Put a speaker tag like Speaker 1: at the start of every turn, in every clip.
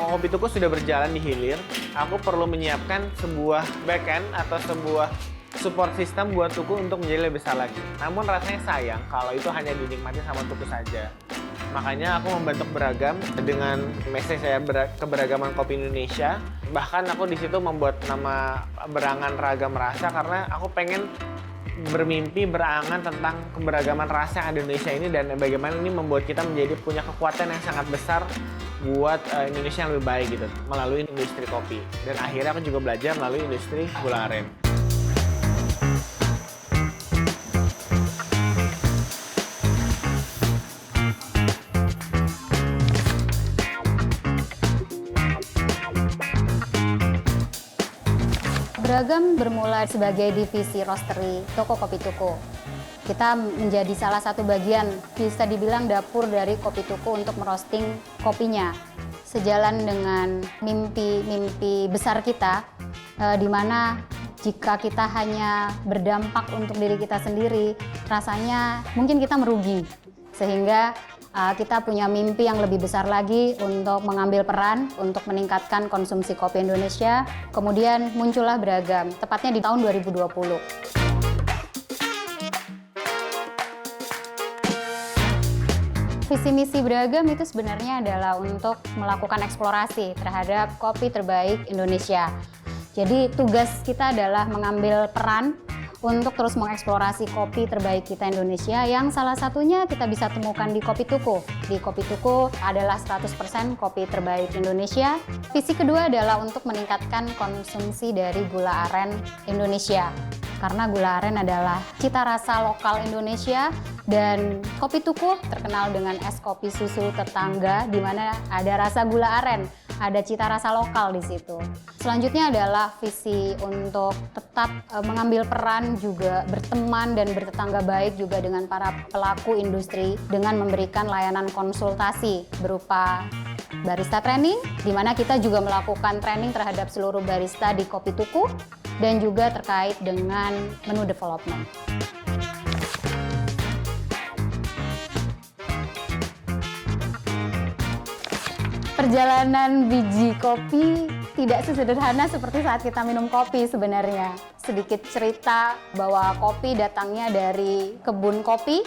Speaker 1: Toko Kopi Tuku sudah berjalan di hilir, aku perlu menyiapkan sebuah backend atau sebuah support system buat Tuku untuk menjadi lebih besar lagi. Namun rasanya sayang kalau itu hanya dinikmati sama Tuku saja. Makanya aku membentuk beragam dengan message saya keberagaman kopi Indonesia. Bahkan aku di situ membuat nama Berangan Ragam Rasa karena aku pengen bermimpi berangan tentang keberagaman rasa Indonesia ini dan bagaimana ini membuat kita menjadi punya kekuatan yang sangat besar buat Indonesia yang lebih baik gitu melalui industri kopi. Dan akhirnya aku juga belajar melalui industri gula aren.
Speaker 2: Beragam bermula sebagai divisi roastery Toko Kopi Tuku. Kita menjadi salah satu bagian, bisa dibilang dapur dari Kopi Tuku untuk merosting kopinya. Sejalan dengan mimpi-mimpi besar kita, di mana jika kita hanya berdampak untuk diri kita sendiri, rasanya mungkin kita merugi. Sehingga kita punya mimpi yang lebih besar lagi untuk mengambil peran untuk meningkatkan konsumsi kopi Indonesia. Kemudian muncullah Beragam, tepatnya di tahun 2020. Visi misi Beragam itu sebenarnya adalah untuk melakukan eksplorasi terhadap kopi terbaik Indonesia. Jadi tugas kita adalah mengambil peran untuk terus mengeksplorasi kopi terbaik kita Indonesia yang salah satunya kita bisa temukan di Kopi Tuku. Di Kopi Tuku adalah 100% kopi terbaik Indonesia. Visi kedua adalah untuk meningkatkan konsumsi dari gula aren Indonesia. Karena gula aren adalah cita rasa lokal Indonesia dan Kopi Tuku terkenal dengan es kopi susu tetangga di mana ada rasa gula aren. Ada cita rasa lokal di situ. Selanjutnya adalah visi untuk tetap mengambil peran juga berteman dan bertetangga baik juga dengan para pelaku industri dengan memberikan layanan konsultasi berupa barista training, di mana kita juga melakukan training terhadap seluruh barista di Kopi Tuku dan juga terkait dengan menu development. Perjalanan biji kopi tidak sesederhana seperti saat kita minum kopi sebenarnya. Sedikit cerita bahwa kopi datangnya dari kebun kopi,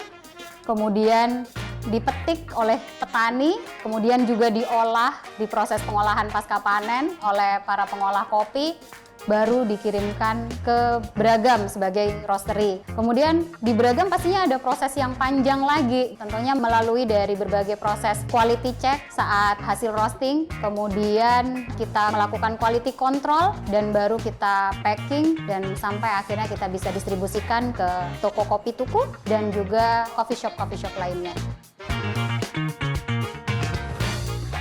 Speaker 2: kemudian dipetik oleh petani, kemudian juga diolah di proses pengolahan pasca panen oleh para pengolah kopi, baru dikirimkan ke Beragam sebagai roastery. Kemudian di Beragam pastinya ada proses yang panjang lagi, tentunya melalui dari berbagai proses quality check saat hasil roasting, kemudian kita melakukan quality control dan baru kita packing dan sampai akhirnya kita bisa distribusikan ke toko Kopi Tuku dan juga coffee shop lainnya.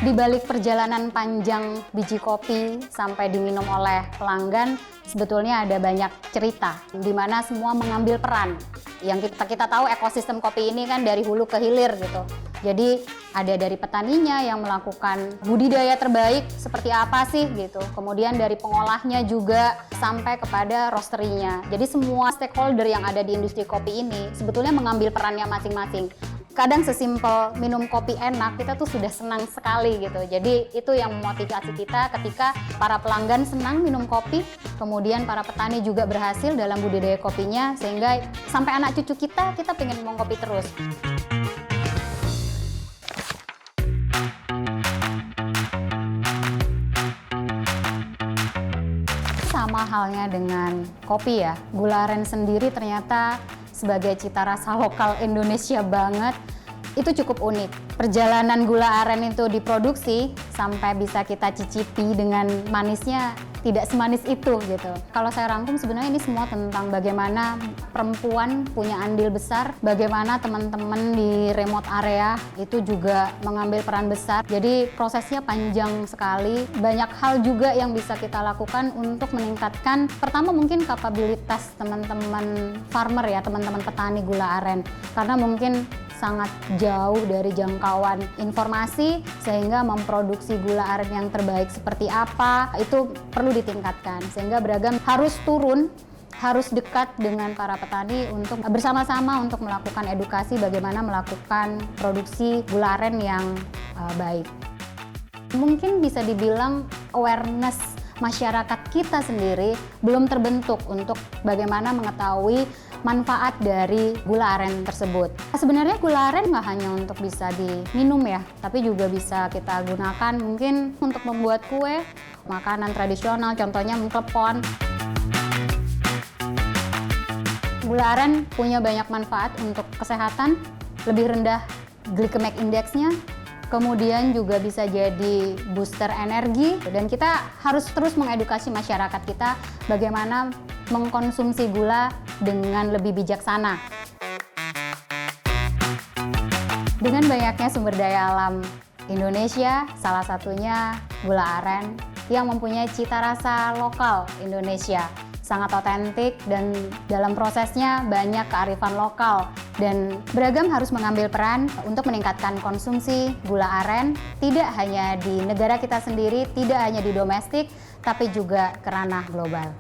Speaker 2: Di balik perjalanan panjang biji kopi sampai diminum oleh pelanggan, sebetulnya ada banyak cerita di mana semua mengambil peran. Yang kita tahu ekosistem kopi ini kan dari hulu ke hilir gitu. Jadi ada dari petaninya yang melakukan budidaya terbaik seperti apa sih gitu. Kemudian dari pengolahnya juga sampai kepada roasterinya. Jadi semua stakeholder yang ada di industri kopi ini sebetulnya mengambil perannya masing-masing. Kadang sesimpel minum kopi enak, kita tuh sudah senang sekali gitu. Jadi itu yang memotivasi kita ketika para pelanggan senang minum kopi, kemudian para petani juga berhasil dalam budidaya kopinya, sehingga sampai anak cucu kita pengen minum kopi terus. Sama halnya dengan kopi ya, gula aren sendiri ternyata sebagai cita rasa lokal Indonesia banget, itu cukup unik. Perjalanan gula aren itu diproduksi sampai bisa kita cicipi dengan manisnya tidak semanis itu gitu. Kalau saya rangkum sebenarnya ini semua tentang bagaimana perempuan punya andil besar, bagaimana teman-teman di remote area itu juga mengambil peran besar. Jadi prosesnya panjang sekali, banyak hal juga yang bisa kita lakukan untuk meningkatkan pertama mungkin kapabilitas teman-teman farmer ya, teman-teman petani gula aren. Karena mungkin sangat jauh dari jangkauan informasi sehingga memproduksi gula aren yang terbaik seperti apa itu perlu ditingkatkan sehingga Beragam harus turun, harus dekat dengan para petani untuk bersama-sama untuk melakukan edukasi bagaimana melakukan produksi gula aren yang baik. Mungkin bisa dibilang awareness masyarakat kita sendiri belum terbentuk untuk bagaimana mengetahui manfaat dari gula aren tersebut. Sebenarnya gula aren nggak hanya untuk bisa diminum ya, tapi juga bisa kita gunakan mungkin untuk membuat kue, makanan tradisional, contohnya klepon. Gula aren punya banyak manfaat untuk kesehatan, lebih rendah glycemic index-nya, kemudian juga bisa jadi booster energi, dan kita harus terus mengedukasi masyarakat kita bagaimana mengkonsumsi gula dengan lebih bijaksana. Dengan banyaknya sumber daya alam Indonesia, salah satunya gula aren yang mempunyai cita rasa lokal Indonesia. Sangat otentik dan dalam prosesnya banyak kearifan lokal, dan Beragam harus mengambil peran untuk meningkatkan konsumsi gula aren tidak hanya di negara kita sendiri, tidak hanya di domestik, tapi juga ke ranah global.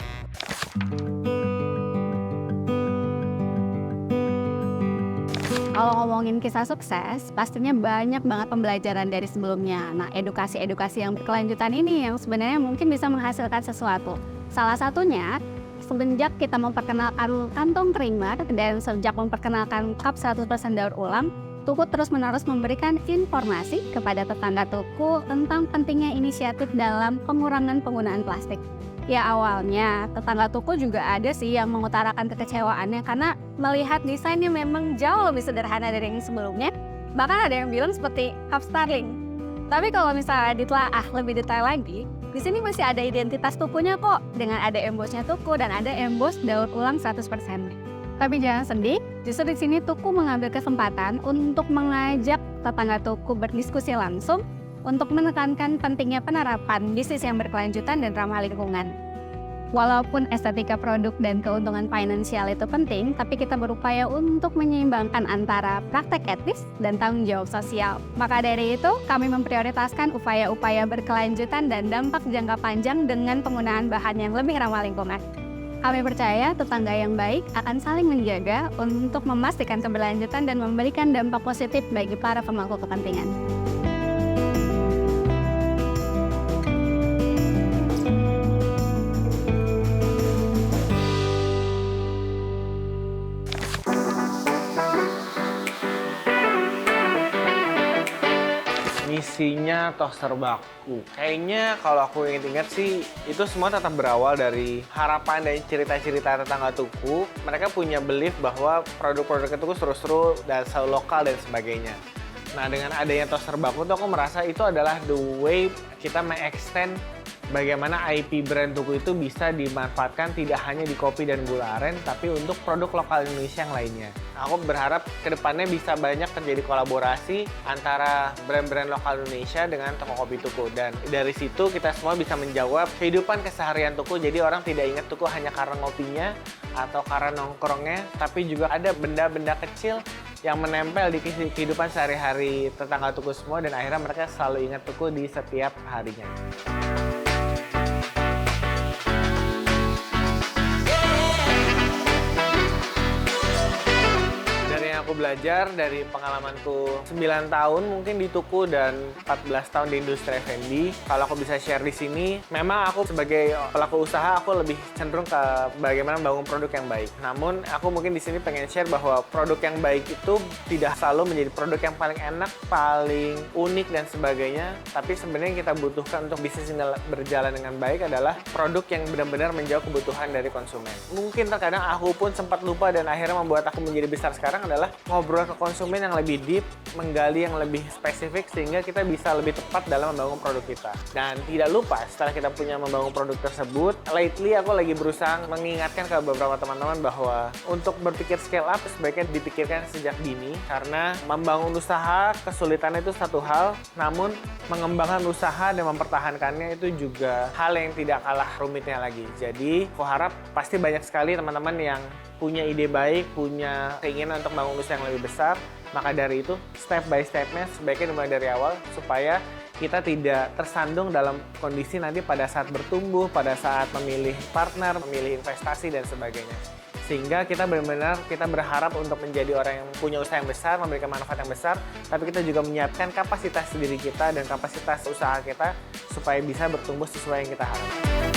Speaker 3: Kalau ngomongin kisah sukses, pastinya banyak banget pembelajaran dari sebelumnya. Nah, edukasi-edukasi yang berkelanjutan ini yang sebenarnya mungkin bisa menghasilkan sesuatu. Salah satunya, semenjak kita memperkenalkan kantong creamer dan sejak memperkenalkan cup 100% daur ulang, Tuku terus-menerus memberikan informasi kepada tetangga Tuku tentang pentingnya inisiatif dalam pengurangan penggunaan plastik. Ya awalnya, tetangga Tuku juga ada sih yang mengutarakan kekecewaannya karena melihat desainnya memang jauh lebih sederhana dari yang sebelumnya. Bahkan ada yang bilang seperti cup Starling. Tapi kalau misalnya ditelaah lebih detail lagi, di sini masih ada identitas Tukunya kok, dengan ada embosnya Tuku dan ada embos daur ulang 100%. Tapi jangan sedih, justru di sini Tuku mengambil kesempatan untuk mengajak tetangga Tuku berdiskusi langsung untuk menekankan pentingnya penerapan bisnis yang berkelanjutan dan ramah lingkungan. Walaupun estetika produk dan keuntungan finansial itu penting, tapi kita berupaya untuk menyeimbangkan antara praktek etis dan tanggung jawab sosial. Maka dari itu, kami memprioritaskan upaya-upaya berkelanjutan dan dampak jangka panjang dengan penggunaan bahan yang lebih ramah lingkungan. Kami percaya tetangga yang baik akan saling menjaga untuk memastikan keberlanjutan dan memberikan dampak positif bagi para pemangku kepentingan.
Speaker 1: Misinya toaster baku. Kayaknya kalau aku ingat sih, itu semua tetap berawal dari harapan dan cerita-cerita tetangga Tuku. Mereka punya belief bahwa produk-produk Tuku seru-seru dan selalu lokal dan sebagainya. Nah, dengan adanya toaster baku tuh aku merasa itu adalah the way kita meng-extend bagaimana IP brand Tuku itu bisa dimanfaatkan tidak hanya di kopi dan gula aren, tapi untuk produk lokal Indonesia yang lainnya. Aku berharap kedepannya bisa banyak terjadi kolaborasi antara brand-brand lokal Indonesia dengan toko kopi Tuku. Dan dari situ kita semua bisa menjawab kehidupan keseharian Tuku, jadi orang tidak ingat Tuku hanya karena ngopinya atau karena nongkrongnya, tapi juga ada benda-benda kecil yang menempel di kehidupan sehari-hari tetangga Tuku semua, dan akhirnya mereka selalu ingat Tuku di setiap harinya. Aku belajar dari pengalamanku 9 tahun mungkin di Tuku dan 14 tahun di industri F&B. Kalau aku bisa share di sini, memang aku sebagai pelaku usaha aku lebih cenderung ke bagaimana membangun produk yang baik. Namun aku mungkin di sini pengen share bahwa produk yang baik itu tidak selalu menjadi produk yang paling enak, paling unik dan sebagainya. Tapi sebenarnya yang kita butuhkan untuk bisnis ini berjalan dengan baik adalah produk yang benar-benar menjawab kebutuhan dari konsumen. Mungkin terkadang aku pun sempat lupa dan akhirnya membuat aku menjadi besar sekarang adalah ngobrol ke konsumen yang lebih deep, menggali yang lebih spesifik sehingga kita bisa lebih tepat dalam membangun produk kita. Dan tidak lupa setelah kita punya membangun produk tersebut, lately aku lagi berusaha mengingatkan ke beberapa teman-teman bahwa untuk berpikir scale up sebaiknya dipikirkan sejak dini, karena membangun usaha kesulitannya itu satu hal, namun mengembangkan usaha dan mempertahankannya itu juga hal yang tidak kalah rumitnya lagi. Jadi aku harap pasti banyak sekali teman-teman yang punya ide baik, punya keinginan untuk membangun usaha yang lebih besar. Maka dari itu, step by step-nya sebaiknya dimulai dari awal supaya kita tidak tersandung dalam kondisi nanti pada saat bertumbuh, pada saat memilih partner, memilih investasi, dan sebagainya. Sehingga kita benar-benar kita berharap untuk menjadi orang yang punya usaha yang besar, memberikan manfaat yang besar, tapi kita juga menyiapkan kapasitas diri kita dan kapasitas usaha kita supaya bisa bertumbuh sesuai yang kita harapkan.